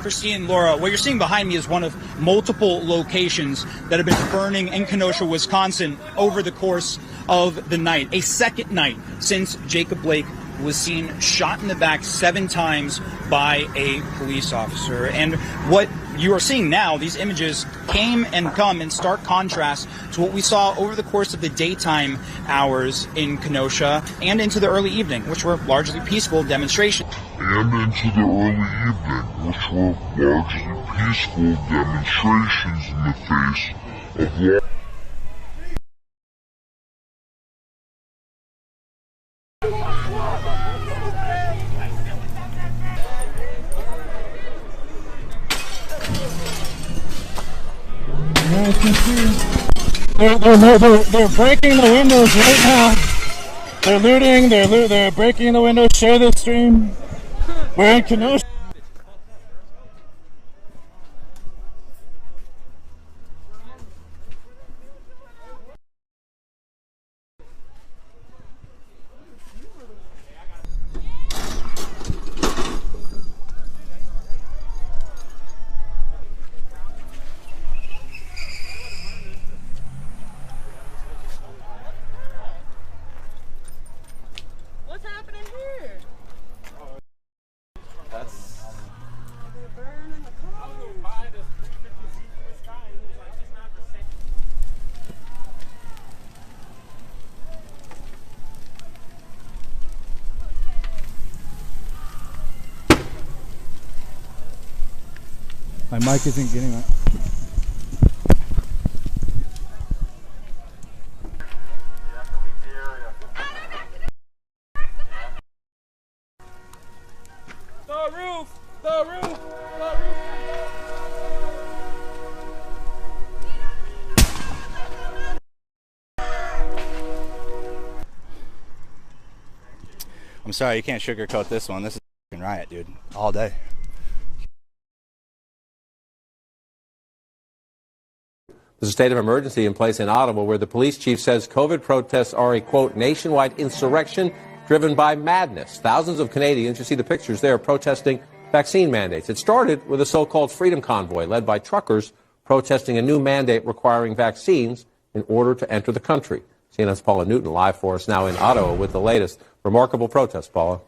Christine, Laura, what you're seeing behind me is one of multiple locations that have been burning in Kenosha, Wisconsin over the course of the night. A second night since Jacob Blake was seen shot in the back 7 times by a police officer. And what you are seeing now, these images come in stark contrast to what we saw over the course of the daytime hours in Kenosha and into the early evening, which were largely peaceful demonstrations. In the face of law. As you can see, they're breaking the windows right now. They're looting, they're breaking the windows. Share this stream. We're in Kenosha. What's happening here? That's... They're burning the car. My mic isn't getting it. The roof! I'm sorry, you can't sugarcoat this one. This is a riot, dude. All day. There's a state of emergency in place in Ottawa where the police chief says COVID protests are a, quote, nationwide insurrection driven by madness. Thousands of Canadians, you see the pictures there, protesting vaccine mandates. It started with a so-called Freedom Convoy led by truckers protesting a new mandate requiring vaccines in order to enter the country. CNN's Paula Newton live for us now in Ottawa with the latest. Remarkable protest, Paula.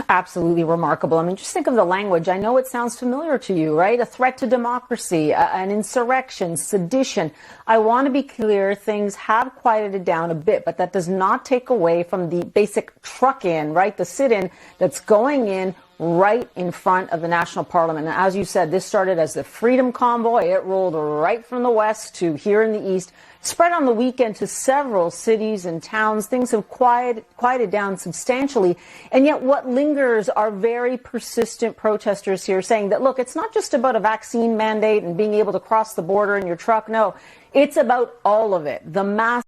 Absolutely remarkable. I mean, just think of the language. I know it sounds familiar to you, right? A threat to democracy, an insurrection, sedition. I want to be clear, things have quieted down a bit, but that does not take away from the basic truck-in, right? The sit-in that's going in right in front of the National Parliament. And as you said, this started as the Freedom Convoy. It rolled right from the west to here in the east, spread on the weekend to several cities and towns. Things have quieted down substantially. And yet what lingers are very persistent protesters here saying that, look, it's not just about a vaccine mandate and being able to cross the border in your truck. No, it's about all of it. The mass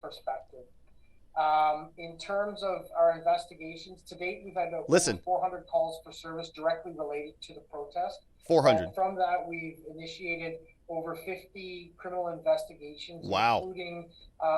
perspective. In terms of our investigations, to date, we've had over 400 calls for service directly related to the protest. 400. From that, we've initiated over 50 criminal investigations, including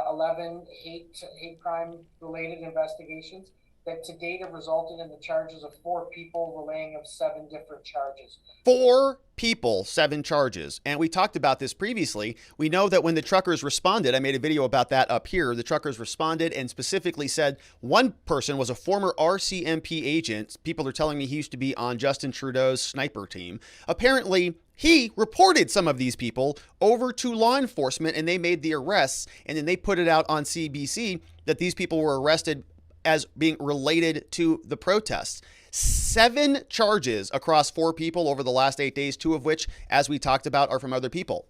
11 hate crime related investigations that to date have resulted in the charges of 4 people, relaying of 7 different charges. 4 people, 7 charges. And we talked about this previously. We know that when the truckers responded, I made a video about that up here. The truckers responded and specifically said one person was a former RCMP agent. People are telling me he used to be on Justin Trudeau's sniper team. Apparently, he reported some of these people over to law enforcement and they made the arrests. And then they put it out on CBC that these people were arrested as being related to the protests. 7 charges across 4 people over the last 8 days, 2 of which, as we talked about, are from other people.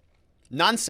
Nonsense.